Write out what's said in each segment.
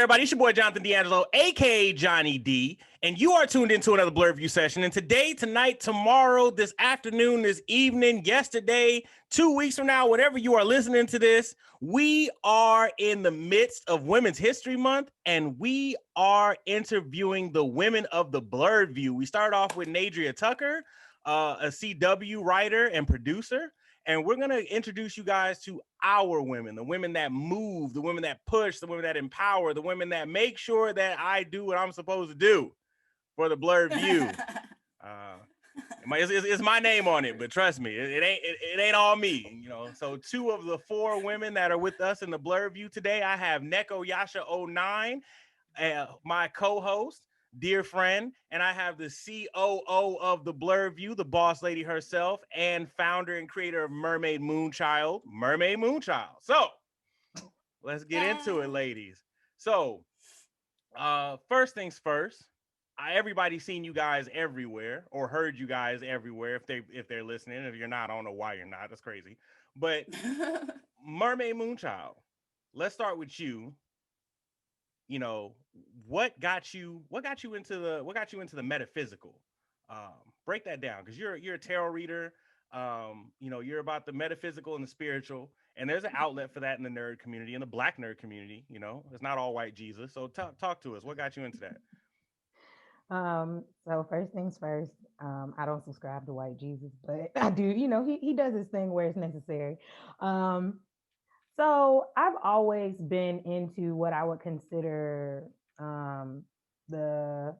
everybody? It's your boy Jonathan D'Angelo, aka Johnny D, and you are tuned into another Blerd View session. And today, tonight, tomorrow, this afternoon, this evening, yesterday, 2 weeks from now, whenever you are listening to this, we are in the midst of Women's History Month, and we are interviewing the women of the Blerd View. We start off with Nadria Tucker, a CW writer and producer. And we're going to introduce you guys to our women, the women that move, the women that push, the women that empower, the women that make sure that I do what I'm supposed to do for the Blerd View. It's my name on it, but trust me, it ain't all me, you know. So two of the four women that are with us in the Blerd View today, I have Nekoyasha09, my co-host, dear friend, and I have the COO of the Blerd View, the boss lady herself, and founder and creator of Mermaid Moonchild, Mermaid Moonchild. So let's get into it, ladies. So first things first, everybody's seen you guys everywhere or heard you guys everywhere. If they're listening, if you're not, I don't know why you're not. That's crazy. But Mermaid Moonchild, let's start with you. You know, what got you into the metaphysical? Break that down, because you're a tarot reader. You know, you're about the metaphysical and the spiritual, and there's an outlet for that in the nerd community, in the Black nerd community. You know, it's not all white Jesus. So talk to us. What got you into that? So first things first, I don't subscribe to white Jesus, but I do, you know, he does his thing where it's necessary. So I've always been into what I would consider the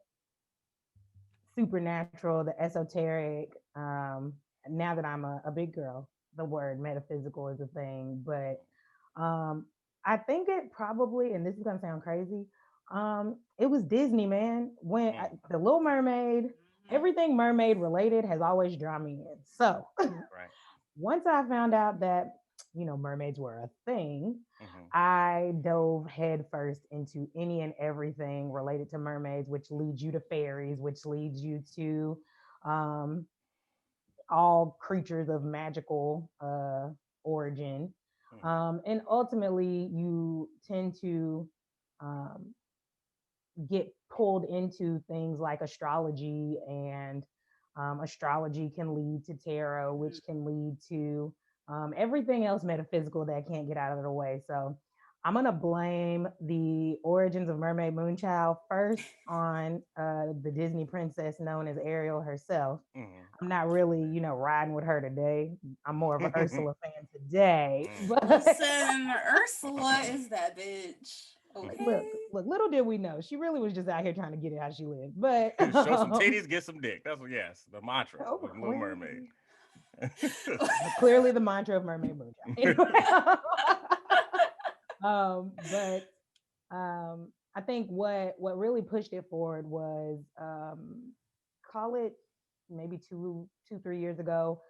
supernatural, the esoteric. Now that I'm a big girl, the word metaphysical is a thing, but I think it probably, and this is gonna sound crazy, it was Disney, man. When the Little Mermaid, everything mermaid related has always drawn me in. So Right. once I found out that, you know, mermaids were a thing, I dove headfirst into any and everything related to mermaids, which leads you to fairies, which leads you to all creatures of magical origin. And ultimately, you tend to get pulled into things like astrology, and astrology can lead to tarot, which can lead to everything else metaphysical that can't get out of the way. So I'm going to blame the origins of Mermaid Moonchild first on the Disney princess known as Ariel herself. I'm not really, you know, riding with her today. I'm more of an Ursula fan today. But listen, Ursula is that bitch. Okay. Look, little did we know, she really was just out here trying to get it how she lived. But show some titties, get some dick. That's what, yes, the mantra of Little Mermaid. Clearly the mantra of Mermaid Moonchild. Anyway, but I think what really pushed it forward was call it maybe 3 years ago.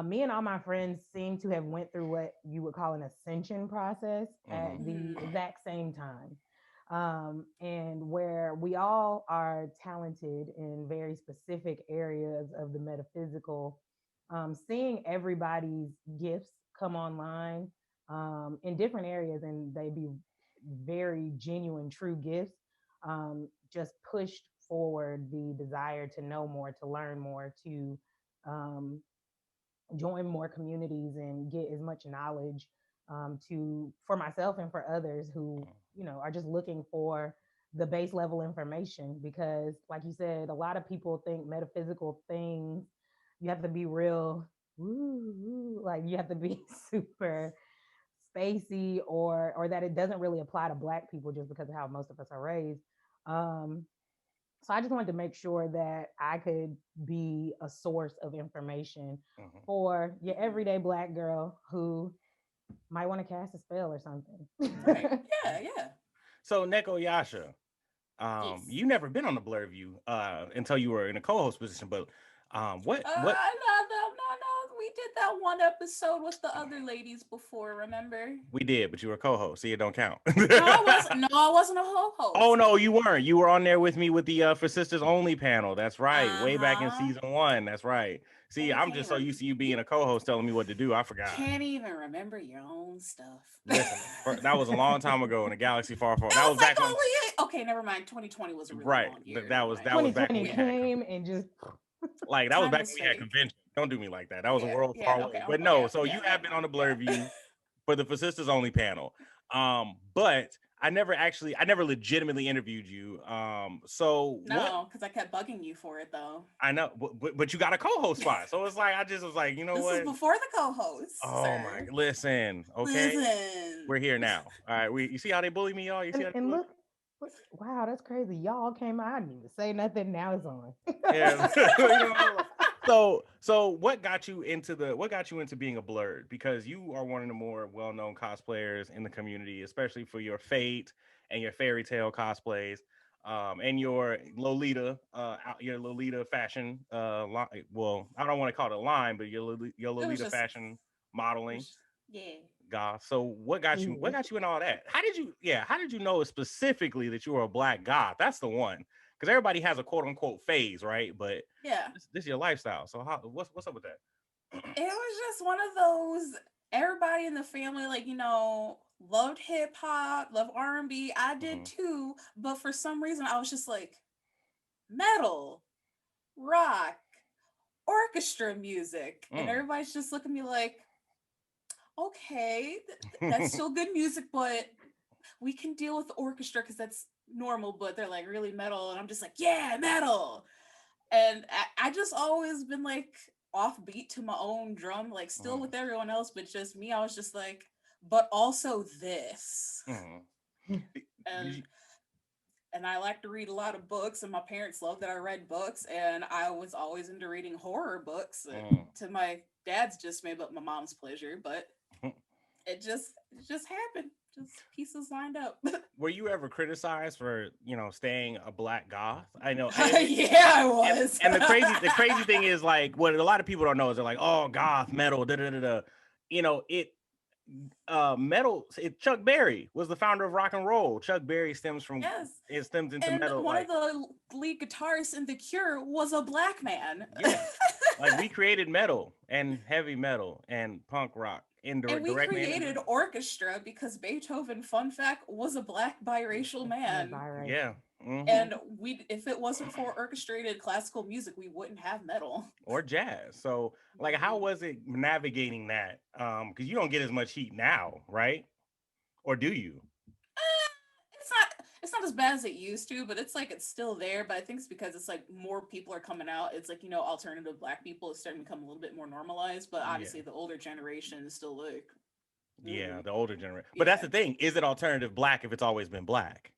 Me and all my friends seem to have went through what you would call an ascension process at the exact same time. And where we all are talented in very specific areas of the metaphysical, seeing everybody's gifts come online in different areas, and they be very genuine, true gifts, just pushed forward the desire to know more, to learn more, to join more communities and get as much knowledge for myself and for others who, you know, are just looking for the base level information. Because like you said, a lot of people think metaphysical things, you have to be real, like you have to be super spacey, or that it doesn't really apply to Black people just because of how most of us are raised. So I just wanted to make sure that I could be a source of information for your everyday Black girl who might want to cast a spell or something. Right. Yeah. So Nekoyasha, Yes. you never been on the Blerd View until you were in a co-host position, but what? No, we did that one episode with the other ladies before, remember? We did, but you were a co-host, see, it don't count. No, I wasn't. No, I wasn't a ho-host. Oh no, you weren't. You were on there with me with the For Sisters Only panel. That's right. Way back in Uh-huh. season 1. That's right. See, And you I'm can't just so even used to you being a co-host telling me what to do. I forgot. can't even remember your own stuff. Listen, that was a long time ago in a galaxy far, far. That That was was like back when. only okay. Never mind. 2020 was a really Right. long year. That was Never mind. back when 2020 we had came and just like that was Time back was when we had fake. convention. Don't do me like that. That was a world Yeah. far Okay. away. But no, so Yeah, you never have been on the mind, Blerd yeah. View for the For Sisters Only panel. But I never legitimately interviewed you. So what? No, because I kept bugging you for it though. I know, but you got a co-host spot, so it's like I just was like, you know This what? is before the co-host. Oh my, Sir. listen, okay, Listen. we're here now. All right, you see how they bully me, y'all? You see how they and bully look, wow, that's crazy. Y'all came out, I didn't even say nothing. Now it's on. me? Yeah. You know, so what got you into being a Blerd? Because you are one of the more well-known cosplayers in the community, especially for your Fate and your fairy tale cosplays. And your Lolita fashion, well, I don't want to call it a line, but your It was Lolita just, fashion it modeling, was, yeah. goth. So what got you in all that? How did you know specifically that you were a black goth? That's the one, because everybody has a quote unquote phase, right? But Yeah. this is your lifestyle. So what's up with that? It was just one of those, everybody in the family, like, loved hip hop, loved R&B. I did too, but for some reason I was just like, metal, rock, orchestra music. And everybody's just looking at me like, okay, that's still good music, but we can deal with the orchestra because that's normal, but they're like really metal. And I'm just like, yeah, metal. And I just always been like offbeat to my own drum, like still with everyone else, but just me. I was just like, but also this. And I like to read a lot of books, and my parents loved that I read books, and I was always into reading horror books to my dad's dismay, but my mom's pleasure. But it just happened. Just pieces lined up. Were you ever criticized for staying a black goth? I know. Yeah, I was. And the crazy thing is, like, what a lot of people don't know is they're like, oh, goth metal, da da da da. Metal. Chuck Berry was the founder of rock and roll. Chuck Berry stems into and metal. One of the lead guitarists in The Cure was a black man. Yeah, like we created metal and heavy metal and punk rock. And we created orchestra because Beethoven, fun fact, was a black biracial man. Yeah. And if it wasn't for orchestrated classical music, we wouldn't have metal or jazz. So, like, how was it navigating that? Because you don't get as much heat now, right? Or do you? It's not as bad as it used to, but it's still there. But I think it's because it's like more people are coming out. It's like, alternative black people is starting to become a little bit more normalized. But obviously the older generation is still like, the older generation. But that's the thing. Is it alternative black if it's always been black?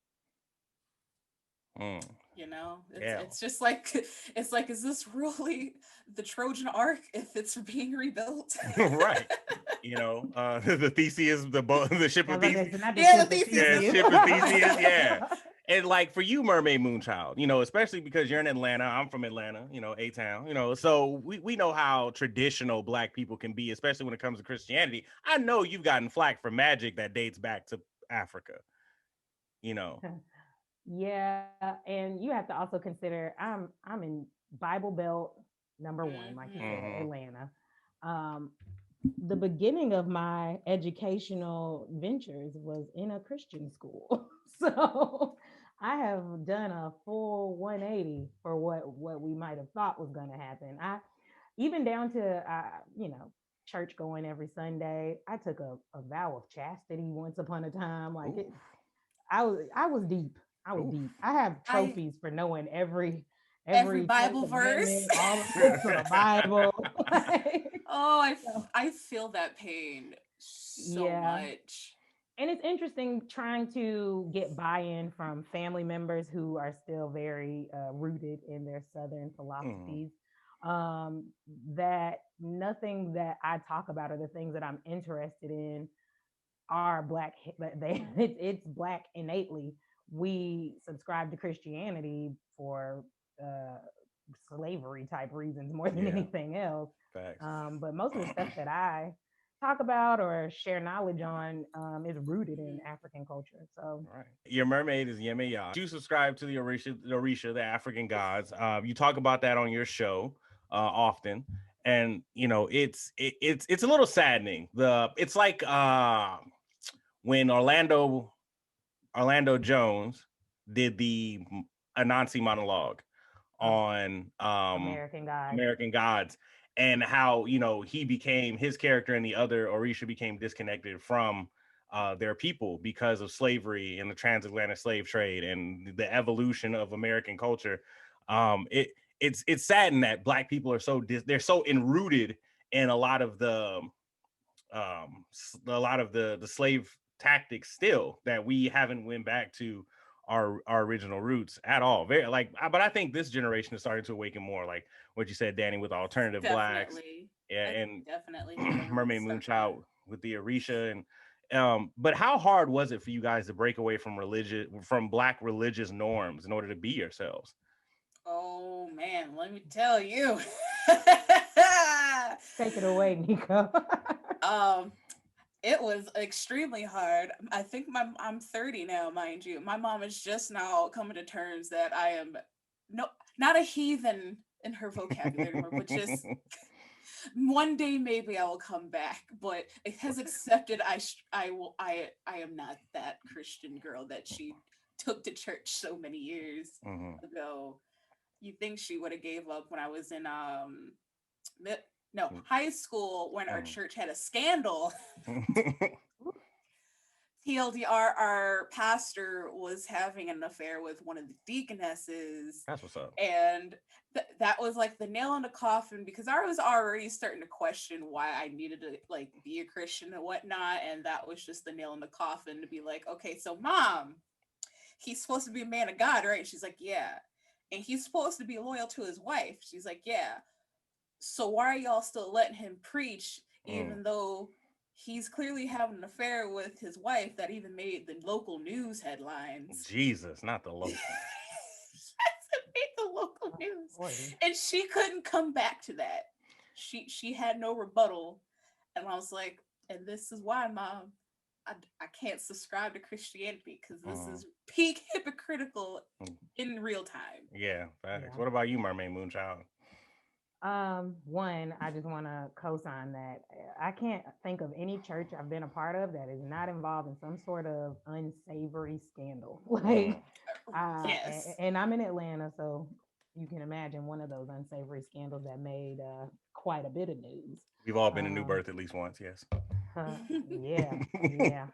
It's just like, it's like, is this really the Trojan Ark if it's being rebuilt? Right. The Theseus, the ship of Theseus. The Theseus. Ship of Theseus. Yeah. And like for you, Mermaid Moonchild, especially because you're in Atlanta, I'm from Atlanta, A-Town, so we know how traditional black people can be, especially when it comes to Christianity. I know you've gotten flack for magic that dates back to Africa, Yeah, and you have to also consider I'm in Bible Belt number 1, like you said, Atlanta. The beginning of my educational ventures was in a Christian school. So I have done a full 180 for what we might have thought was going to happen. I even down to church going every Sunday. I took a vow of chastity once upon a time. Like I was deep. I was deep. I have trophies for knowing every Bible verse, all the books of the Bible. I feel that pain so much. And it's interesting trying to get buy-in from family members who are still very rooted in their Southern philosophies. That nothing that I talk about or the things that I'm interested in are black. It's black innately. We subscribe to Christianity for slavery type reasons more than Yeah. anything else. Facts. But most of the stuff that I talk about or share knowledge on is rooted in African culture. So Right. Your mermaid is Yemeya. You subscribe to the Orisha, the African gods. You talk about that on your show often, and you know it's a little saddening. It's like when Orlando Jones did the Anansi monologue on American Gods, and how, you know, his character and the other Orisha became disconnected from their people because of slavery and the transatlantic slave trade and the evolution of American culture. It's saddened that Black people are they're so enrooted in a lot of the slave tactics still, that we haven't went back to our original roots at all. But I think this generation is starting to awaken more, like what you said, Danny, with alternative blacks, and definitely Mermaid Moonchild with the Orisha. And but how hard was it for you guys to break away from Black religious norms in order to be yourselves? Oh man, let me tell you. Take it away, Nico. It was extremely hard. I think I'm 30 now, mind you. My mom is just now coming to terms that I am not a heathen in her vocabulary, but just one day maybe I will come back. But it has accepted I am not that Christian girl that she took to church so many years ago. You think she would have gave up when I was in high school, when our church had a scandal. TLDR, our pastor was having an affair with one of the deaconesses. That's what's up. And that was like the nail in the coffin, because I was already starting to question why I needed to like be a Christian and whatnot. And that was just the nail in the coffin to be like, okay, so Mom, he's supposed to be a man of God, right? She's like, yeah. And he's supposed to be loyal to his wife. She's like, yeah. So why are y'all still letting him preach, even though he's clearly having an affair with his wife that even made the local news headlines? Jesus, not the local. Made the local news. And she couldn't come back to that. She had no rebuttal. And I was like, and this is why, Mom, I can't subscribe to Christianity, because this is peak hypocritical in real time. Yeah, facts. Yeah. What about you, Mermaid Moonchild? One, I just want to co-sign that. I can't think of any church I've been a part of that is not involved in some sort of unsavory scandal. Yes. And I'm in Atlanta, so you can imagine one of those unsavory scandals that made quite a bit of news. We've all been in New Birth at least once, yes. Yeah,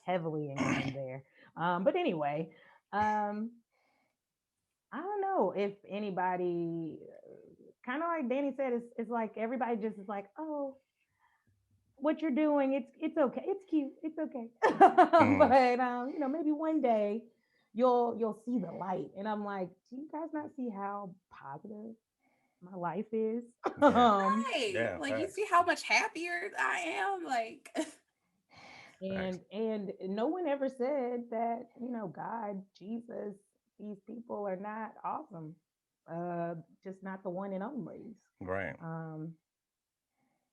heavily ingrained there. But anyway, I don't know if anybody, kind of like Danny said, it's like everybody just is like, oh, what you're doing, it's okay, it's cute, it's okay. But you know, maybe one day you'll see the light. And I'm like, do you guys not see how positive my life is? Right. Yeah, like facts. You see how much happier I am, like. And no one ever said that, you know, God, Jesus, these people are not awesome. Just not the one and only. Right.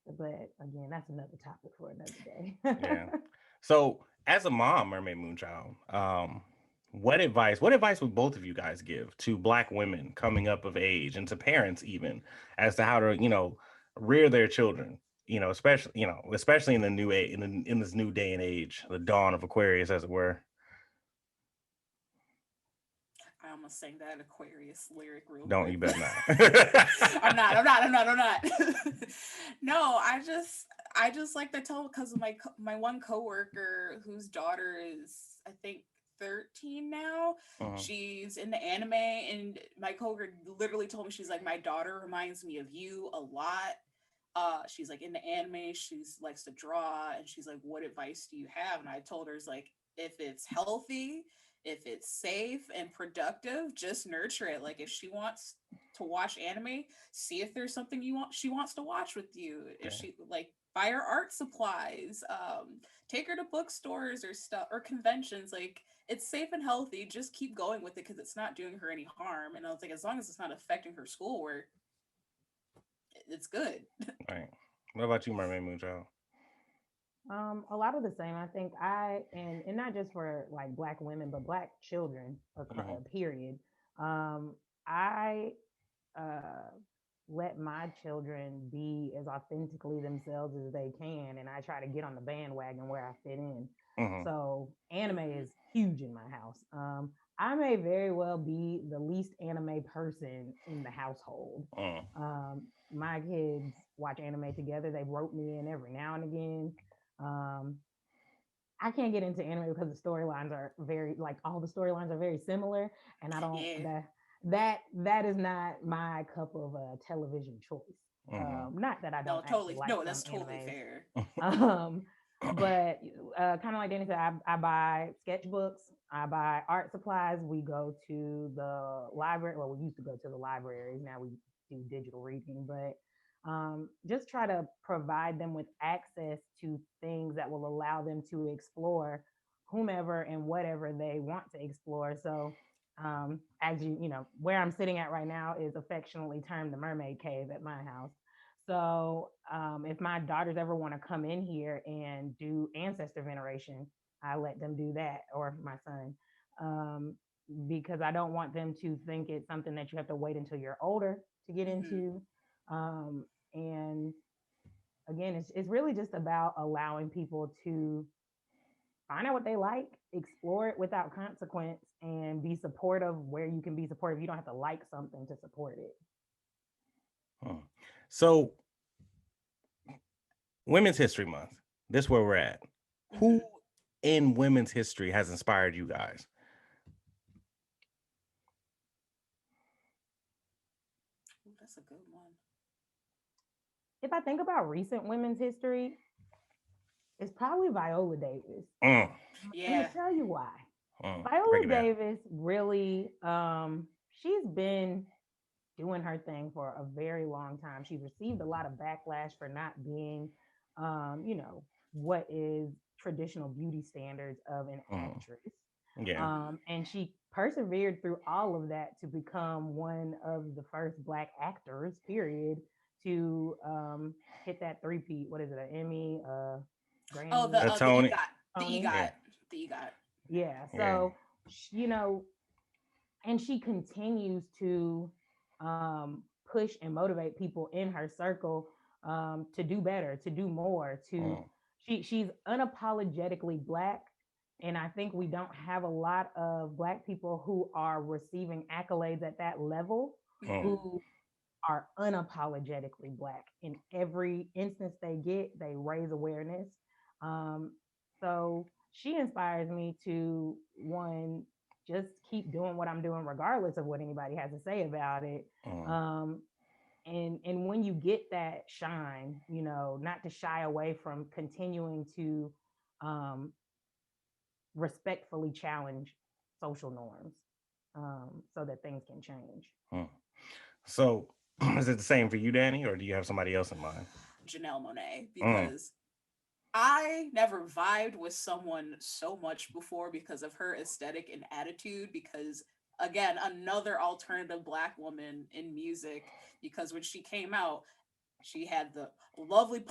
But again, that's another topic for another day. Yeah. So as a mom, Mermaid Moonchild, what advice would both of you guys give to Black women coming up of age, and to parents even, as to how to, you know, rear their children, you know, especially in the new age, in this new day and age, the dawn of Aquarius, as it were? I almost sang that Aquarius lyric real Don't quick. You better not. I'm not. No, I just like to tell, because of my one coworker whose daughter is, I think, 13 now. She's in the anime, and my coworker literally told me, she's like, my daughter reminds me of you a lot. She's like, in the anime, she's likes to draw, and she's like, what advice do you have? And I told her, it's like, if it's healthy, if it's safe and productive, just nurture it. Like, if she wants to watch anime, see if there's something she wants to watch with you. If she, like, buy her art supplies, take her to bookstores or stuff or conventions. Like, it's safe and healthy. Just keep going with it because it's not doing her any harm. And I was like, as long as it's not affecting her schoolwork, it's good. Right. What about you, Mermaid Moonchild? A lot of the same. I think and not just for like black women, but black children, period. I uh, let my children be as authentically themselves as they can, and I try to get on the bandwagon where I fit in. So anime is huge in my house. I may very well be the least anime person in the household. My kids watch anime together. They wrote me in every now and again. Um, I can't get into anime because the storylines are very like all the storylines are very similar, and I don't Yeah. that is not my cup of television choice. Not that I No, don't actually totally. like No, some that's totally animes, fair. um, but kind of like Danny said, I buy sketchbooks, I buy art supplies. We go to the library. Well, we used to go to the libraries. Now we do digital reading, but just try to provide them with access to things that will allow them to explore whomever and whatever they want to explore. So, as you know, where I'm sitting at right now is affectionately termed the Mermaid Cave at my house. So, if my daughters ever want to come in here and do ancestor veneration, I let them do that, or my son, because I don't want them to think it's something that you have to wait until you're older to get into. Um, and again, it's really just about allowing people to find out what they like, explore it without consequence, and be supportive where you can be supportive. You don't have to like something to support it. So, Women's History Month. This is where we're at. Who in women's history has inspired you guys? That's a good one. If I think about recent women's history, it's probably Viola Davis. Yeah. Let me tell you why. Viola Davis really, she's been doing her thing for a very long time. She's received a lot of backlash for not being, what is traditional beauty standards of an actress. Yeah. And she persevered through all of that to become one of the first Black actors, period, to hit that three-peat. What is it? An Emmy, Grammy, the Tony. EGOT. The EGOT. Yeah. So, and she continues to push and motivate people in her circle to do better, to do more. She's unapologetically Black, and I think we don't have a lot of Black people who are receiving accolades at that level who are unapologetically Black. In every instance they get, they raise awareness. So she inspires me to, one, just keep doing what I'm doing regardless of what anybody has to say about it. And when you get that shine, not to shy away from continuing to respectfully challenge social norms, so that things can change. So is it the same for you, Danny, or do you have somebody else in mind? Janelle Monáe, because I never vibed with someone so much before because of her aesthetic and attitude. Because again, another alternative Black woman in music. Because when she came out, she had the lovely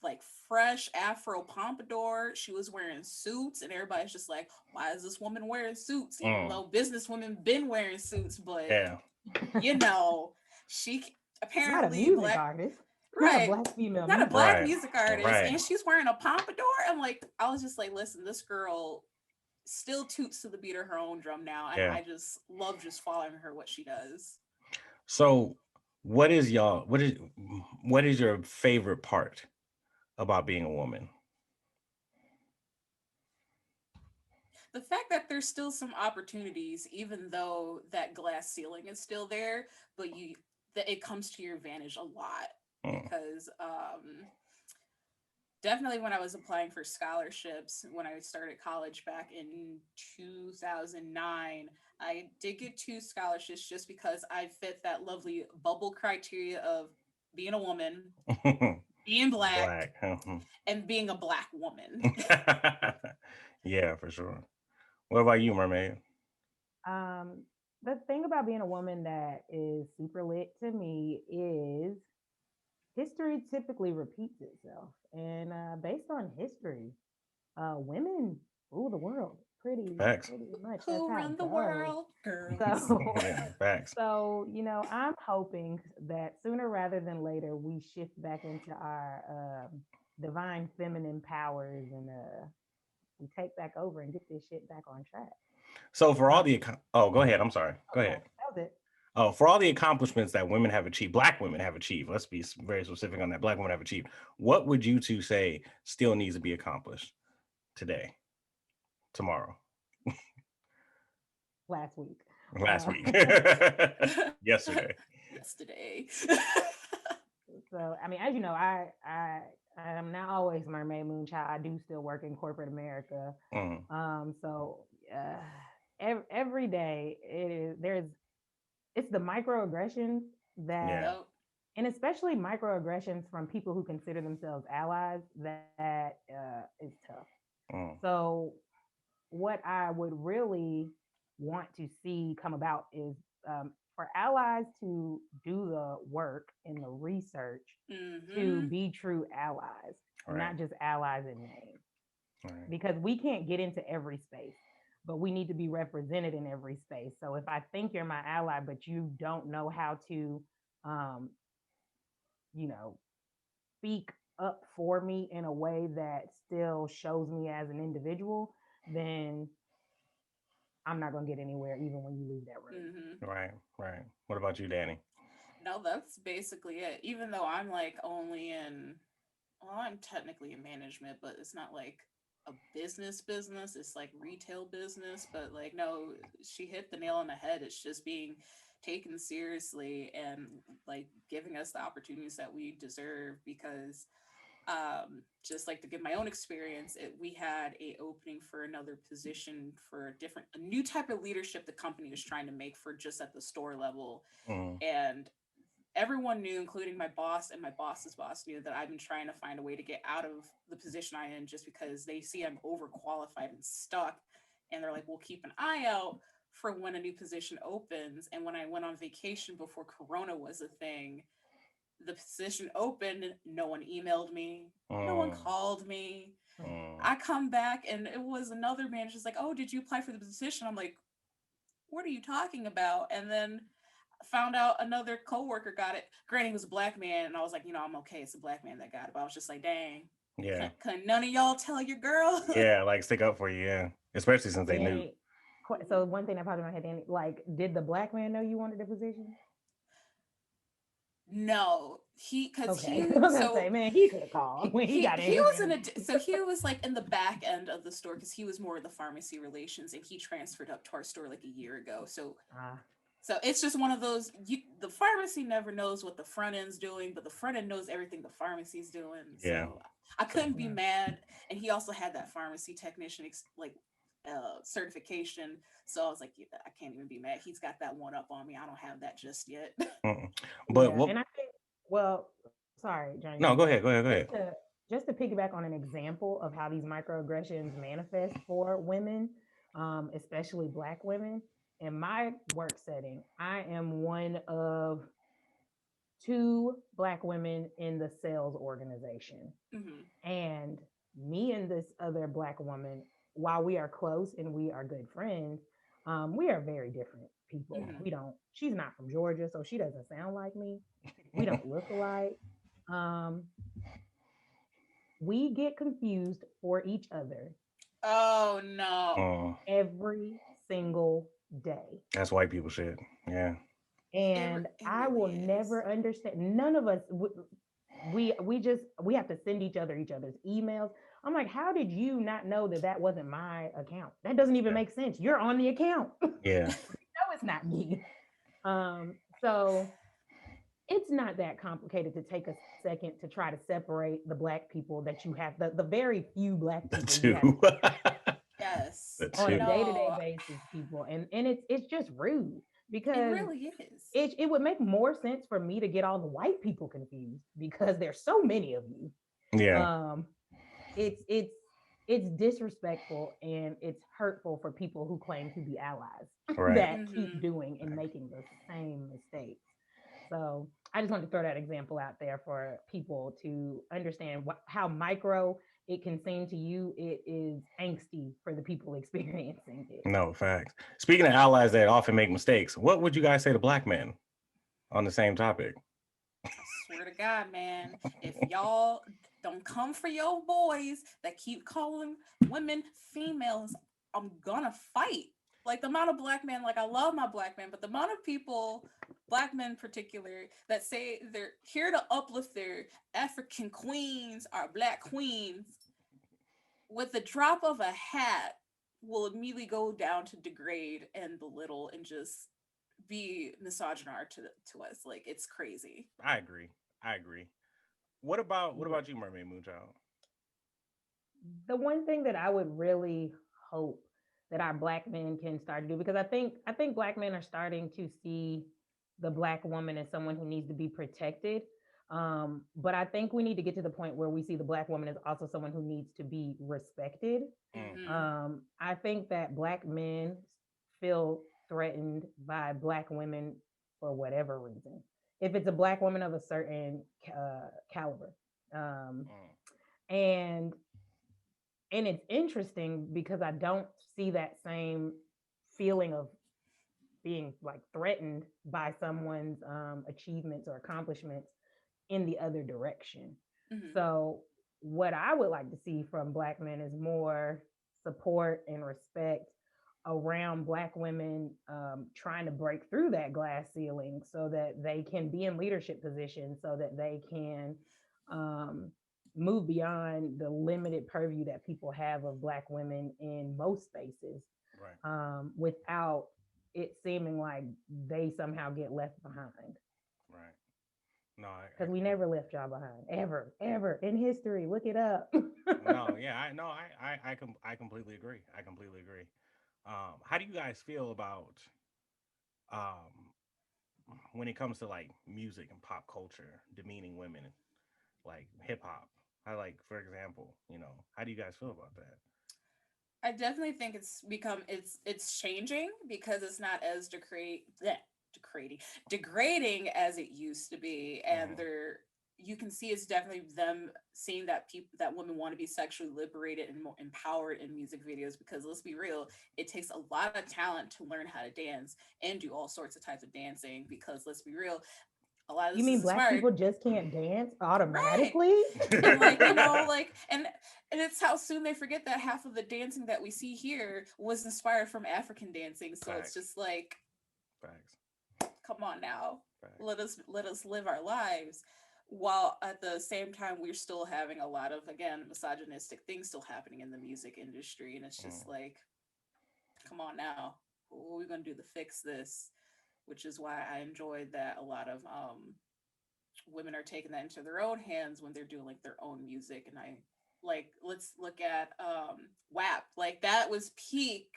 like fresh Afro pompadour. She was wearing suits, and everybody's just like, "Why is this woman wearing suits?" Even though business women been wearing suits, but she apparently not a music artist. Right. Not a Black female. Not a Black music artist. Right. And she's wearing a pompadour. I was just like, listen, this girl still toots to the beat of her own drum now. And I just love just following her, what she does. So what is your favorite part about being a woman? The fact that there's still some opportunities, even though that glass ceiling is still there, but that it comes to your advantage a lot. Because definitely when I was applying for scholarships when I started college back in 2009, I did get 2 scholarships just because I fit that lovely bubble criteria of being a woman, being black, Black. and being a black woman. Yeah, for sure. What about you, Mermaid? Um, the thing about being a woman that is super lit to me is history typically repeats itself. And based on history, women rule the world Facts. pretty much. That's Who how run it the goes. world? Girls. So Yeah, facts. so, I'm hoping that sooner rather than later we shift back into our divine feminine powers and we take back over and get this shit back on track. So for Uh, all the oh, go ahead. I'm sorry. Go okay, ahead. that was it. Oh, for all the accomplishments that women have achieved, black women have achieved. Let's be very specific on that. Black women have achieved. What would you two say still needs to be accomplished today, tomorrow, Last week. last week, yesterday? Yesterday. So I mean, as you know, I am not always Mermaid Moonchild. I do still work in corporate America. So every day it's the microaggressions that, Yeah. Yep. and especially microaggressions from people who consider themselves allies, that is tough. So what I would really want to see come about is for allies to do the work and the research to be true allies, and Right. not just allies in name. Right. Because we can't get into every space, but we need to be represented in every space. So if I think you're my ally, but you don't know how to, um, you know, speak up for me in a way that still shows me as an individual, then I'm not going to get anywhere, even when you leave that room. Right. Right. What about you, Danny? No, that's basically it. Even though I'm like only in, well, I'm technically in management, but it's not like a business. It's like retail business. But like, no, she hit the nail on the head. It's just being taken seriously and like giving us the opportunities that we deserve. Because just like to give my own experience, we had a opening for another position for a new type of leadership the company was trying to make for just at the store level. And everyone knew, including my boss and my boss's boss, knew that I've been trying to find a way to get out of the position I'm in, just because they see I'm overqualified and stuck. And they're like, we'll keep an eye out for when a new position opens. And when I went on vacation before Corona was a thing, the position opened, no one emailed me, no one called me. I come back and it was another manager's like, oh, did you apply for the position? I'm like, what are you talking about? And then found out another coworker got it. Granted, he was a black man, and I was like, I'm okay. It's a black man that got it. But I was just like, dang. Yeah. Couldn't none of y'all tell your girl? Yeah, like stick up for you. Yeah, especially since they knew. So one thing that popped in my head, Danny, like, did the black man know you wanted the position? No, he say, man, he could have called when he got in. He was so he was like in the back end of the store because he was more of the pharmacy relations, and he transferred up to our store like a year ago. So it's just one of those. The pharmacy never knows what the front end's doing, but the front end knows everything the pharmacy's doing. Yeah. So I couldn't be mad, and he also had that pharmacy technician certification. So I was like, I can't even be mad. He's got that one up on me. I don't have that just yet. But and I think, well, sorry, Johnny. No, go ahead. Just to piggyback on an example of how these microaggressions manifest for women, especially Black women. In my work setting, I am one of 2 Black women in the sales organization. And me and this other Black woman, while we are close and we are good friends, we are very different people. She's not from Georgia, so she doesn't sound like me. We don't look alike. We get confused for each other. Oh no. Every single day. That's white people shit. Yeah. And I will never understand. None of us, we have to send each other's emails. I'm like, how did you not know that wasn't my account? That doesn't even make sense. You're on the account. Yeah. No, it's not me. So it's not that complicated to take a second to try to separate the Black people that you have, the very few Black people yes, on a day-to-day basis, people. And it's just rude. It because really is. it would make more sense for me to get all the white people confused because there's so many of you. Yeah. Um, it's it's disrespectful and it's hurtful for people who claim to be allies Right. that keep Mm-hmm. doing and making the same mistakes. So I just wanted to throw that example out there for people to understand how micro it can seem to you. It is angsty for the people experiencing it. No, facts. Speaking of allies that often make mistakes, what would you guys say to black men on the same topic? Swear to God, man, if y'all don't come for your boys that keep calling women females, I'm gonna fight. Like the amount of black men, like I love my black men, but the amount of people, black men in particular, that say they're here to uplift their African queens, our black queens, with the drop of a hat, will immediately go down to degrade and belittle and just be misogynist to us. Like it's crazy. I agree. I agree. What about Yeah. you, Mermaid Moonchild? The one thing that I would really hope that our black men can start to do, because I think black men are starting to see the black woman as someone who needs to be protected. But I think we need to get to the point where we see the black woman as also someone who needs to be respected. Mm, Mm-hmm. I think that black men feel threatened by black women for whatever reason. If it's a black woman of a certain caliber, um, mm, and it's interesting because I don't see that same feeling of being like threatened by someone's achievements or accomplishments in the other direction. Mm-hmm. So, what I would like to see from Black men is more support and respect around Black women trying to break through that glass ceiling so that they can be in leadership positions, so that they can um, move beyond the limited purview that people have of Black women in most spaces right. without it seeming like they somehow get left behind, Right. No, I because we completely. never left y'all behind, ever in history. Look it up. No, yeah, I no, I completely agree. I completely agree. How do you guys feel about um when it comes to like music and pop culture demeaning women, like hip hop? I like, for example, how do you guys feel about that? I definitely think it's changing because it's not as degrading as it used to be, and Hmm. they're you can see it's definitely them seeing that people that women want to be sexually liberated and more empowered in music videos, because let's be real, it takes a lot of talent to learn how to dance and do all sorts of types of dancing, because let's be real, a lot of You this mean is Black inspired. people just can't dance Right. automatically? And like, like and it's how soon they forget that half of the dancing that we see here was inspired from African dancing. So it's Facts, just like, facts, come on now. facts. Let us live our lives, while at the same time we're still having a lot of, again, misogynistic things still happening in the music industry. And it's just Mm, like, come on now. What are we gonna do to fix this? Which is why I enjoyed that a lot of women are taking that into their own hands when they're doing like their own music. And I like, let's look at WAP. Like that was peak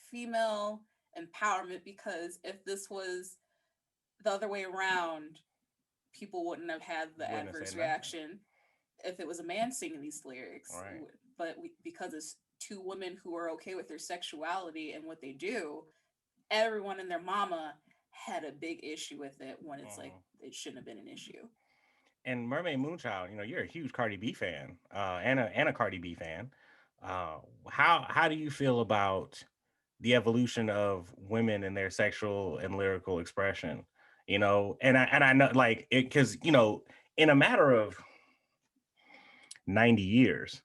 female empowerment, because if this was the other way around, people wouldn't have had the wouldn't have adverse said nothing. reaction if it was a man singing these lyrics. Right. But because it's two women who are okay with their sexuality and what they do, everyone and their mama had a big issue with it, when it's like Hmm. it shouldn't have been an issue. And Mermaid Moonchild, you're a huge Cardi B fan, and a Cardi B fan. Uh, how do you feel about the evolution of women and their sexual and lyrical expression? And I know like it because in a matter of 90 years,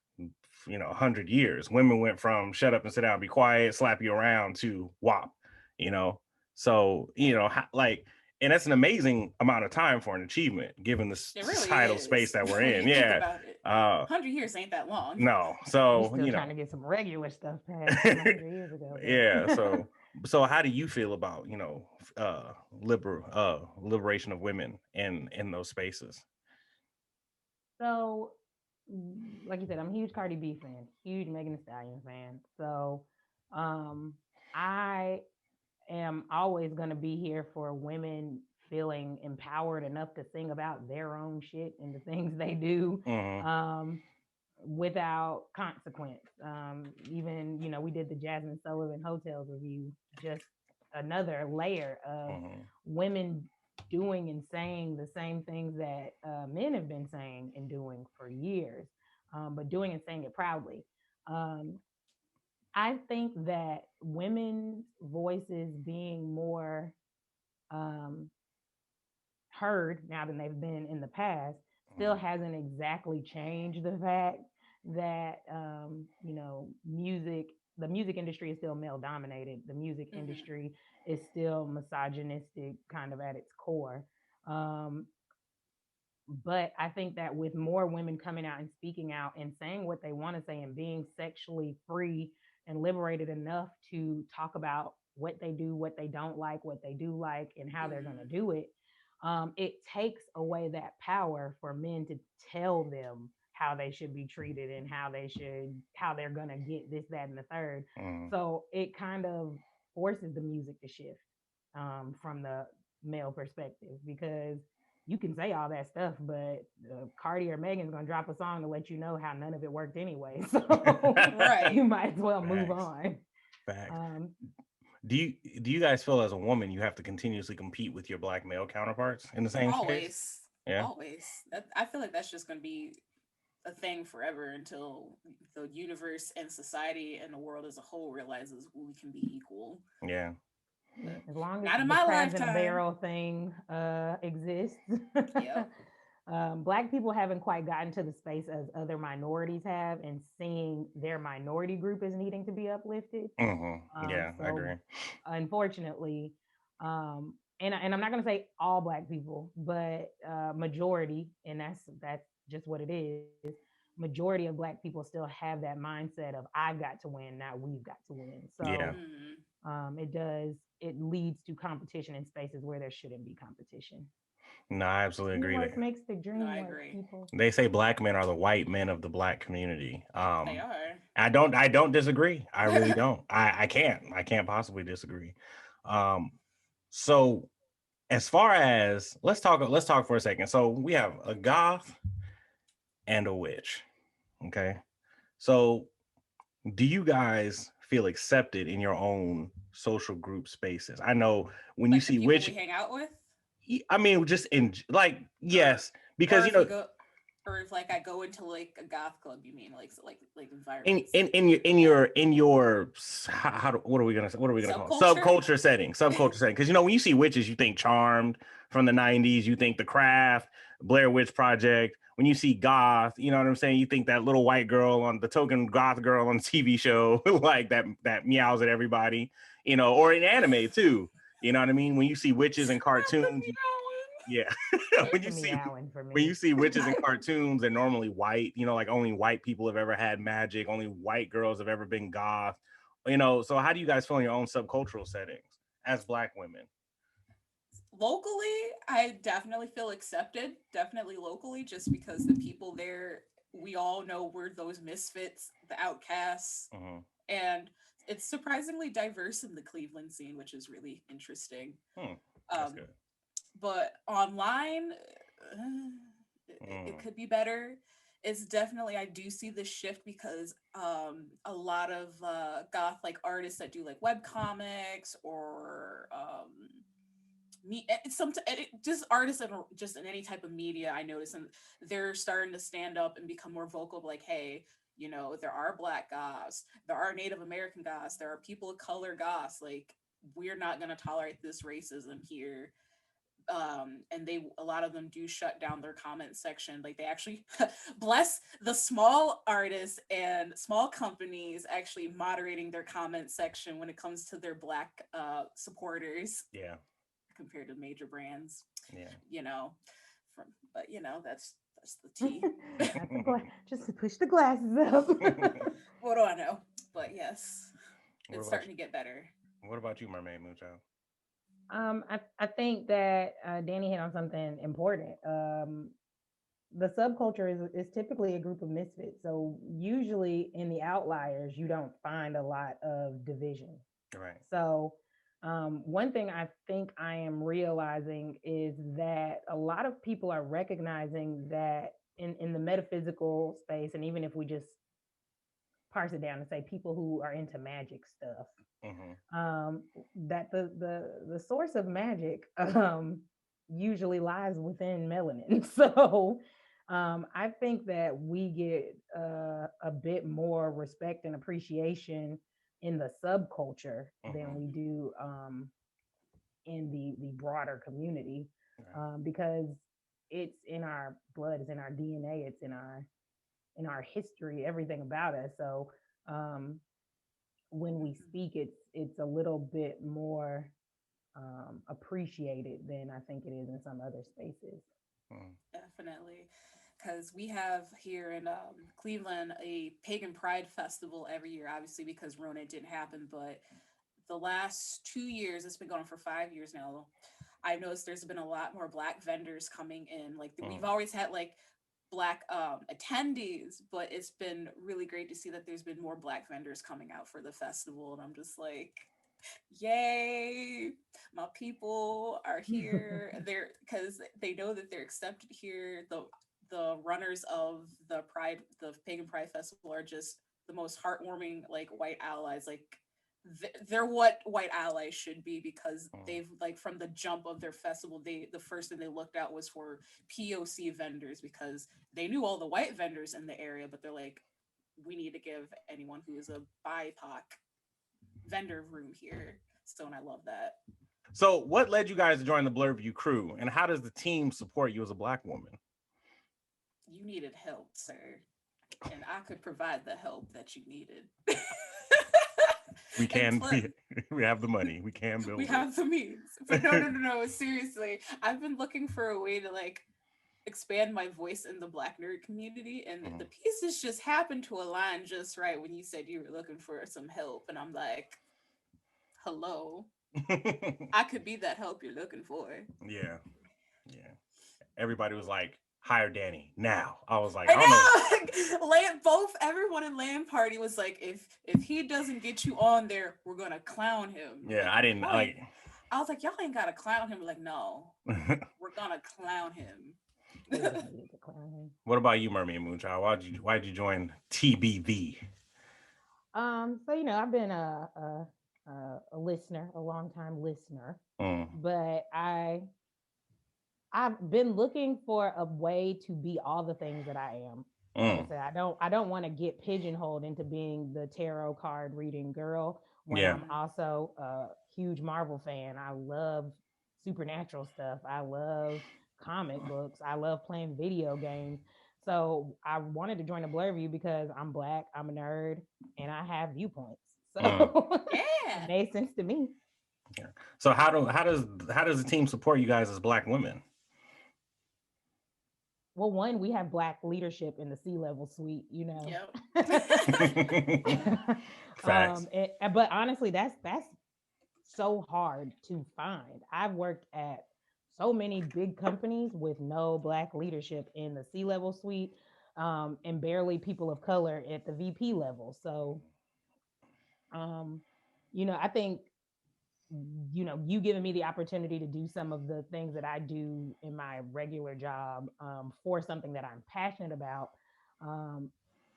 100 years, women went from shut up and sit down, be quiet, slap you around to WAP, you know? So, like, and that's an amazing amount of time for an achievement, given the It really societal space is that we're when in. you think Yeah. about it. Uh, 100 years ain't that long. no. We So, still trying to get some regular stuff passed from 100 years ago, yeah. but So how do you feel about, liberation of women in those spaces? so like you said, I'm a huge Cardi B fan, huge Megan Thee Stallion fan. So um I am always going to be here for women feeling empowered enough to sing about their own shit and the things they do. Mm-hmm. Without consequence. Even, we did the Jasmine Sullivan Hotels review, just another layer of Mm-hmm. women doing and saying the same things that men have been saying and doing for years, but doing and saying it proudly. Um, I think that women's voices being more um, heard now than they've been in the past still hasn't exactly changed the fact that the music industry is still male dominated. The music Mm-hmm. industry is still misogynistic kind of at its core. um, but I think that with more women coming out and speaking out and saying what they want to say and being sexually free and liberated enough to talk about what they do, what they don't like, what they do like, and how they're going to Mm-hmm. do it, it takes away that power for men to tell them how they should be treated and how they're going to get this, that, and the third. Mm-hmm. So it kind of forces the music to shift from the male perspective, because you can say all that stuff, but Cardi or Megan's gonna drop a song to let you know how none of it worked anyway. So Right. you might as well move Facts. on. Facts. Um, Do you guys feel as a woman you have to continuously compete with your black male counterparts in the same space? Always. Yeah. Always. I feel like that's just going to be a thing forever until the universe and society and the world as a whole realizes we can be equal. Yeah. But as long as not in the my crabs in a lifetime. barrel thing exists. Yep. Black people haven't quite gotten to the space as other minorities have, and seeing their minority group as needing to be uplifted. Mm-hmm. Yeah, I So agree. unfortunately, and I'm not going to say all black people, but majority, and that's just what it is. Majority of black people still have that mindset of I've got to win, not we've got to win. Yeah. So Mm. it leads to competition in spaces where there shouldn't be competition. No, I absolutely agree Teamwork there. makes the No, I dream work, agree. people. They say black men are the white men of the black community. They are. I don't disagree. I really don't. I can't possibly disagree. Um, so as far as let's talk for a second. So we have a goth and a witch. Okay. So do you guys feel accepted in your own social group spaces? I know when you Like the see people witch, we hang out with, I mean, just in like, yes, or because if we go, or if like I go into like a goth club, you mean like in environments, in in your in your in your what are we gonna say? What are we gonna call it? subculture. Subculture setting. Because when you see witches, you think Charmed from the '90s, you think The Craft, Blair Witch Project. When you see goth, you know what I'm saying? You think that little white girl on the token goth girl on the TV show, like that meows at everybody, or in anime too. You know what I mean? When you see witches in Not the cartoons, yeah. when Just you the see meowing for when you me. see witches in cartoons, they're normally white, like only white people have ever had magic, only white girls have ever been goth, so how do you guys feel in your own subcultural settings as black women? locally, I definitely feel accepted. Definitely locally, just because the people there, we all know we're those misfits, the outcasts, Mm-hmm. and it's surprisingly diverse in the Cleveland scene, which is really interesting. That's Um, good. but online, it Mm. could be better. It's definitely, I do see the shift because a lot of goth like artists that do like web comics or just artists and just in any type of media, I notice, and they're starting to stand up and become more vocal, like, hey, there are black goths, there are Native American goths, there are people of color goths, like, we're not going to tolerate this racism here. And a lot of them do shut down their comment section, like they actually bless the small artists and small companies actually moderating their comment section when it comes to their black supporters Yeah. compared to major brands, Yeah. you know, from, but that's the tea. Just to push the glasses up. What do I know? But yes, what it's about starting to get better. what about you, Mermaid Moonchild? I think that Danny hit on something important. The subculture is typically a group of misfits. So usually in the outliers, you don't find a lot of division. Right. So One thing I think I am realizing is that a lot of people are recognizing that in the metaphysical space, and even if we just parse it down and say people who are into magic stuff, that the source of magic usually lies within melanin. So I think that we get a bit more respect and appreciation in the subculture than we do in the broader community, because it's in our blood, it's in our DNA, it's in our history, everything about us. So when we speak, it's a little bit more appreciated than I think it is in some other spaces. Definitely. Because we have here in Cleveland a pagan pride festival every year, obviously because Rona didn't happen, but the last 2 years, it's been going on for 5 years now. I've noticed there's been a lot more Black vendors coming in. Like we've always had like Black attendees, but it's been really great to see that there's been more Black vendors coming out for the festival. And I'm just like, yay, my people are here. They're because they know that they're accepted here. The runners of the pagan pride festival are just the most heartwarming like white allies. Like they're what white allies should be, because they've like from the jump of their festival, the first thing they looked at was for POC vendors, because they knew all the white vendors in the area, but they're like, we need to give anyone who is a BIPOC vendor room here. So, and I love that. So what led you guys to join the Blerd View crew, and how does the team support you as a Black woman? You needed help, sir, and I could provide the help that you needed. We can. We have the money. We can build. We have the means. But no. Seriously, I've been looking for a way to like expand my voice in the Black nerd community, and the pieces just happened to align just right when you said you were looking for some help, and I'm like, hello. I could be that help you're looking for. Yeah. Everybody was like, hire Danny now. I was like, I know. Everyone in LAN party was like, if he doesn't get you on there, we're gonna clown him. Yeah, like, I didn't like. I was like, y'all ain't gotta clown him. We're like, no, we're gonna clown him. What about you, Mermaid Moonchild? Why'd you join TBV? So I've been a listener, a long time listener, but I've been looking for a way to be all the things that I am. Like I said, I don't want to get pigeonholed into being the tarot card reading girl when I'm also a huge Marvel fan. I love supernatural stuff. I love comic books. I love playing video games. So I wanted to join the Blerd View because I'm Black, I'm a nerd, and I have viewpoints. So it made sense to me. Yeah. So how does the team support you guys as Black women? Well, one, we have Black leadership in the C-level suite, Yep. Facts. But honestly, that's so hard to find. I've worked at so many big companies with no Black leadership in the C-level suite, and barely people of color at the VP level. So, I think you giving me the opportunity to do some of the things that I do in my regular job, for something that I'm passionate about,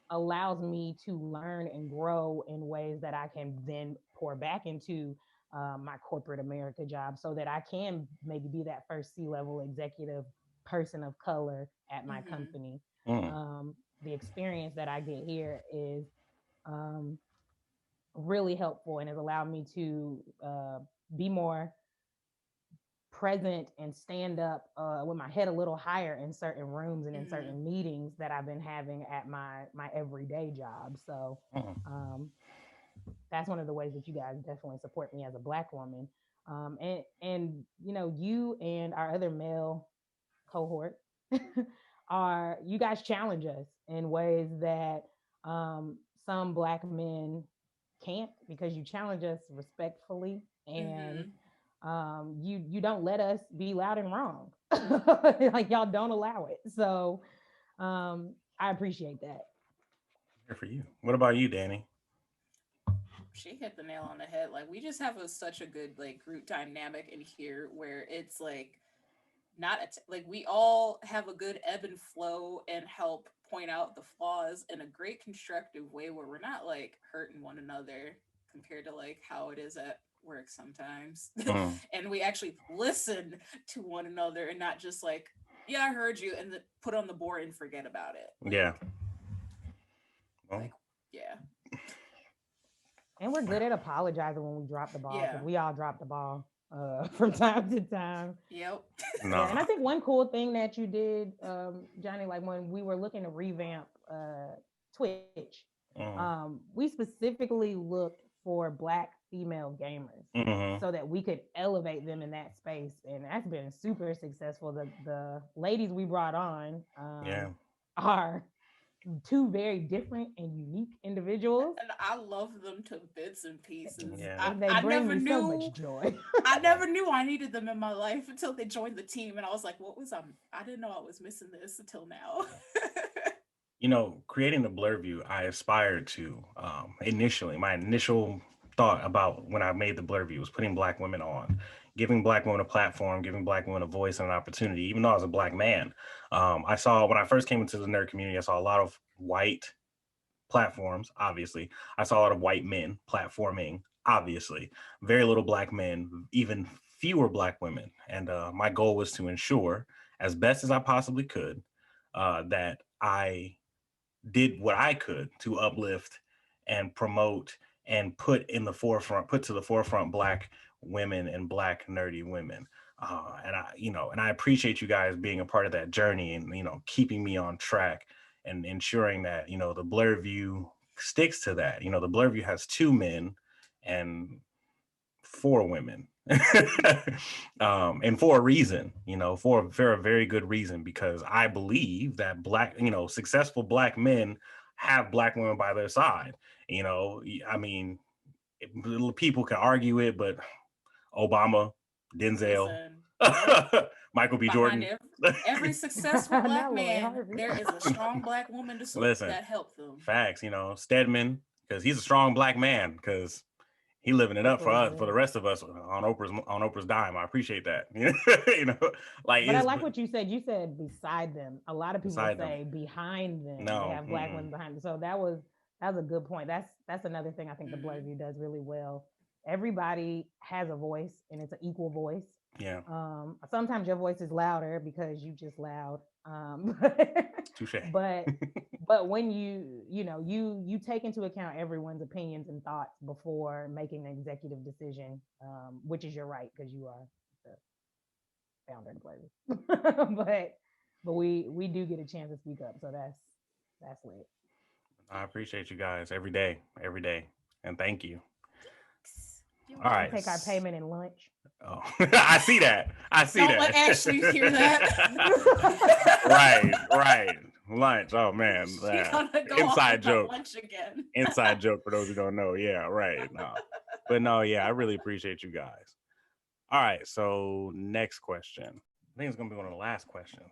allows me to learn and grow in ways that I can then pour back into my corporate America job, so that I can maybe be that first C-level executive person of color at my company. The experience that I get here is really helpful and has allowed me to be more present and stand up with my head a little higher in certain rooms and in certain meetings that I've been having at my everyday job. So that's one of the ways that you guys definitely support me as a Black woman. And you and our other male cohort you guys challenge us in ways that some Black men can't, because you challenge us respectfully, and you don't let us be loud and wrong. Like y'all don't allow it. So I appreciate that. Here for you. What about you, Danny? She hit the nail on the head. Like we just have such a good like group dynamic in here where it's like not like we all have a good ebb and flow and help point out the flaws in a great constructive way where we're not like hurting one another compared to like how it is at work sometimes. And we actually listen to one another and not just like, yeah, I heard you, and then put on the board and forget about it. Like, yeah. Well, like, yeah. And we're good at apologizing when we drop the ball, because Yeah. we all drop the ball from time to time. Yep. no. Yeah, and I think one cool thing that you did, Johnny, like when we were looking to revamp Twitch, we specifically looked for Black female gamers so that we could elevate them in that space, and that's been super successful. The ladies we brought on are two very different and unique individuals, and I love them to bits and pieces. Yeah. and they I bring never me knew so much joy. I never knew I needed them in my life until they joined the team, and I was like, "What was I didn't know I was missing this until now." You know, creating the Blerd View, I aspired to initially. My initial thought about when I made the Blerd View was putting Black women on, giving Black women a platform, giving Black women a voice and an opportunity. Even though I was a Black man, I saw when I first came into the nerd community, I saw a lot of white platforms. Obviously, I saw a lot of white men platforming. Obviously, very little Black men, even fewer Black women. And my goal was to ensure, as best as I possibly could, that I did what I could to uplift and promote and put to the forefront Black women and Black nerdy women. And I appreciate you guys being a part of that journey and, keeping me on track and ensuring that, the Blerd View sticks to that. The Blerd View has 2 men and 4 women. And for a reason, for a very good reason, because I believe that successful Black men have Black women by their side. I mean, people can argue it, but Obama, Denzel, Michael B. Jordan. Every successful Black man, there is a strong Black woman to support that help them. Facts, Stedman, because he's a strong Black man, because he living it up for us, for the rest of us on Oprah's dime. I appreciate that. But I like what you said. You said beside them. A lot of people say behind them. No, they have Black women behind them. So that was a good point. That's another thing I think the Blerd View does really well. Everybody has a voice, and it's an equal voice. Yeah. Sometimes your voice is louder because you just loud. Touche. But when you take into account everyone's opinions and thoughts before making an executive decision, which is your right because you are the founder of the Blerd. but we do get a chance to speak up, so that's lit. I appreciate you guys every day, and thank you. All right, take our payment in lunch. Oh, I see that. Don't let Ashley hear that. Right. Lunch. Oh man, inside joke. Lunch again. Inside joke for those who don't know. Yeah, right. No, but no, yeah, I really appreciate you guys. All right, so next question. I think it's gonna be one of the last questions.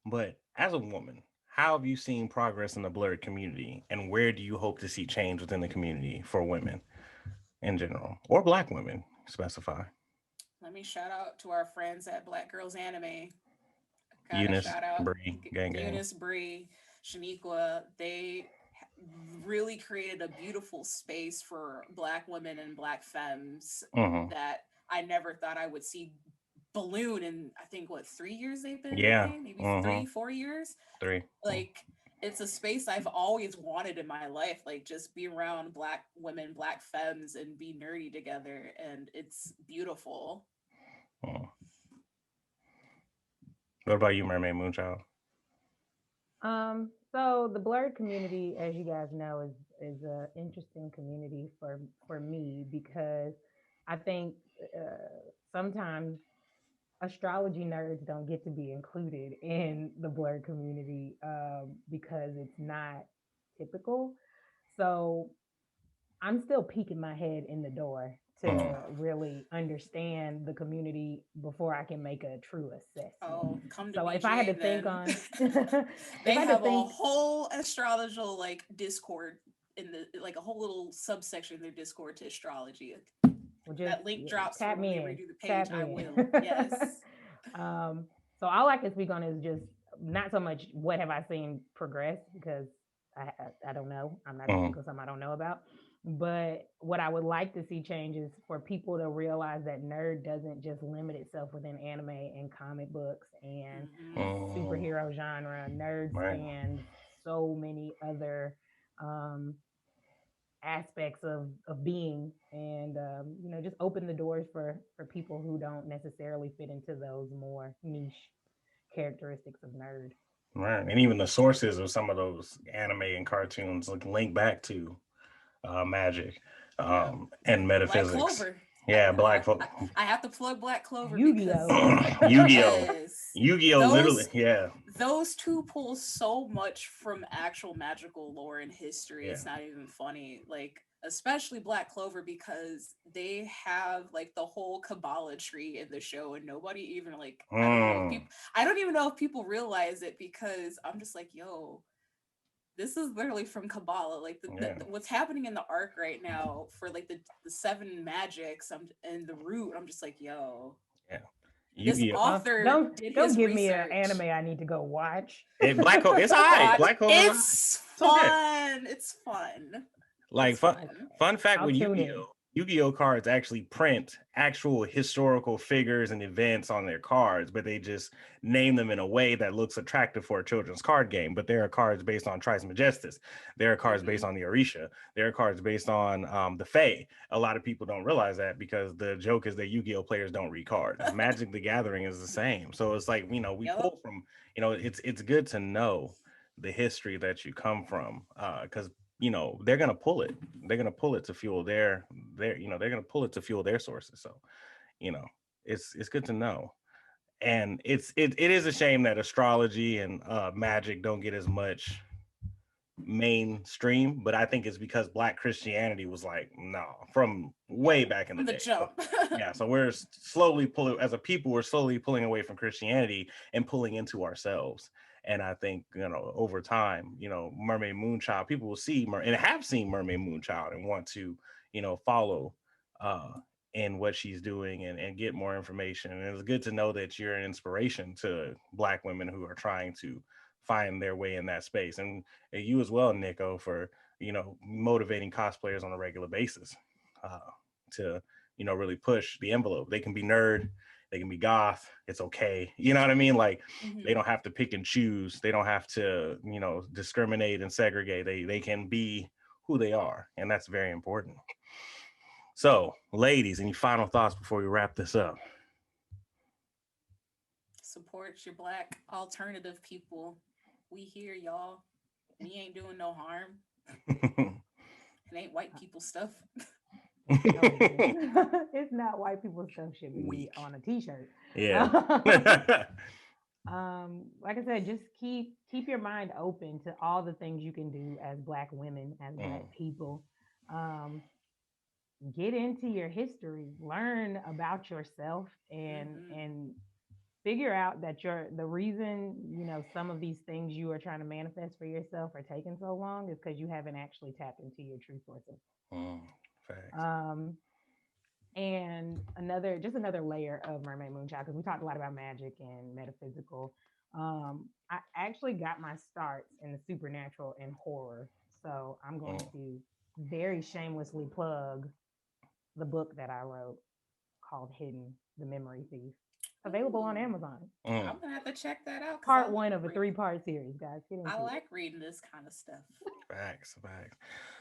But as a woman, how have you seen progress in the Blerd community, and where do you hope to see change within the community for women in general, or Black women? Specify. Let me shout out to our friends at Black Girls Anime. Eunice, Bree, gang. Eunice, Bree, Shaniqua. They really created a beautiful space for Black women and Black femmes that I never thought I would see balloon in, I think, 3 years they've been doing? Maybe 3-4 years? 3. Like, it's a space I've always wanted in my life, like just be around Black women, Black femmes, and be nerdy together, and it's beautiful. What about you, Mermaid Moonchild? So the Blerd community, as you guys know, is an interesting community for me, because I think sometimes astrology nerds don't get to be included in the Blerd community because it's not typical. So I'm still peeking my head in the door to really understand the community before I can make a true assessment. Oh, come to so BGA, if I had to then. think on they have a whole astrological Discord in the like a whole little subsection in their Discord to astrology. Well, That link drops tap when me they in. redo the Tap page. me I in. will. Yes. So all I can speak on is just not so much what have I seen progress, because I don't know. I'm not speaking on something I don't know about. But what I would like to see change is for people to realize that nerd doesn't just limit itself within anime and comic books and superhero genre. Nerd spans so many other aspects of being, and just open the doors for people who don't necessarily fit into those more niche characteristics of nerd. Right. And even the sources of some of those anime and cartoons link back to magic and metaphysics. Black Clover. Yeah, I have to plug Black Clover Yu-Gi-Oh. because Yu-Gi-Oh. yes, Yu-Gi-Oh, literally, yeah. Those two pull so much from actual magical lore and history. Yeah. It's not even funny. Like, especially Black Clover, because they have like the whole Kabbalah tree in the show, and nobody even like I don't even know if people realize it, because I'm just like, yo, this is literally from Kabbalah. Like what's happening in the arc right now for like the seven magics and the root. I'm just like, yo, yeah. This author don't give research. me an anime I need to go watch. Black Clover, it's all right. Black Clover, it's fun. It's fun. Like fun fact with Yu-Gi-Oh cards actually print actual historical figures and events on their cards, but they just name them in a way that looks attractive for a children's card game. But there are cards based on Trismegistus. There are cards based on the Orisha. There are cards based on the Fae. A lot of people don't realize that, because the joke is that Yu-Gi-Oh players don't read cards. Magic the Gathering is the same. So it's like, we pull from, it's good to know the history that you come from, because they're gonna pull it. They're gonna pull it to fuel they're gonna pull it to fuel their sources. So, it's good to know. And it is a shame that astrology and magic don't get as much mainstream, but I think it's because Black Christianity was like, no, from way back in the day. Jump. So we're slowly as a people, we're slowly pulling away from Christianity and pulling into ourselves. And I think, over time, Mermaid Moonchild, people will see and have seen Mermaid Moonchild and want to, follow in what she's doing and get more information. And it's good to know that you're an inspiration to Black women who are trying to find their way in that space. And you as well, Nico, for, motivating cosplayers on a regular basis to, really push the envelope. They can be nerd, they can be goth. It's okay. You know what I mean? Like, they don't have to pick and choose. They don't have to, discriminate and segregate. They can be who they are. And that's very important. So, ladies, any final thoughts before we wrap this up? Support your Black alternative people. We here, y'all. We ain't doing no harm. It ain't white people stuff. It's not white people stuff. Should be on a t-shirt. Yeah. Like I said, just keep your mind open to all the things you can do as Black women, as Black people. Get into your history, learn about yourself, and figure out that the reason some of these things you are trying to manifest for yourself are taking so long is because you haven't actually tapped into your true sources. And another layer of Mermaid Moonchild, because we talked a lot about magic and metaphysical. I actually got my start in the supernatural and horror, so I'm going to very shamelessly plug the book that I wrote called Hidden: The Memory Thief. Available on Amazon. I'm gonna have to check that out. Part 1 of a 3-part series, guys. I like reading this kind of stuff. Facts.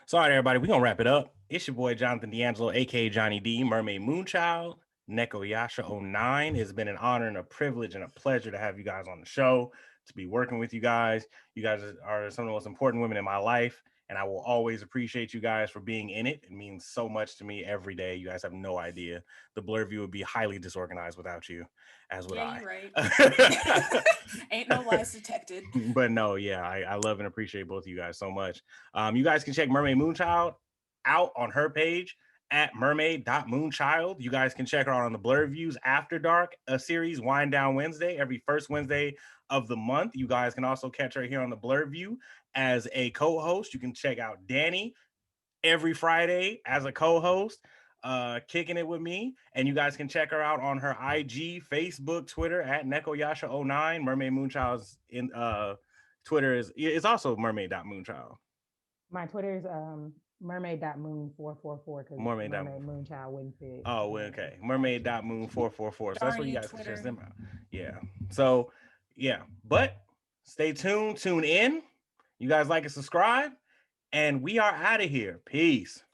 So, all right, everybody, we're gonna wrap it up. It's your boy Jonathan D'Angelo, aka Johnny D, Mermaid Moonchild, Nekoyasha09. It's been an honor and a privilege and a pleasure to have you guys on the show, to be working with you guys. You guys are some of the most important women in my life, and I will always appreciate you guys for being in it. It means so much to me every day. You guys have no idea. The Blerd View would be highly disorganized without you, as would I. You're right. Ain't no lies detected. But no, yeah, I love and appreciate both of you guys so much. You guys can check Mermaid Moonchild out on her page at Mermaid.Moonchild. You guys can check her out on the Blerd Views After Dark, a series, Wind Down Wednesday, every first Wednesday of the month. You guys can also catch her here on the Blerd View as a co-host. You can check out Danny every Friday as a co-host, kicking it with me. And you guys can check her out on her IG, Facebook, Twitter at Nekoyasha09. Mermaid Moonchild's in Twitter is also Mermaid.Moonchild. My Twitter is mermaid.moon444 because Mermaid Moonchild wouldn't fit. Oh, okay. Mermaid.moon444. So that's where you guys can check them out. Yeah. So, yeah. But stay tuned. Tune in. You guys like and subscribe. And we are out of here. Peace.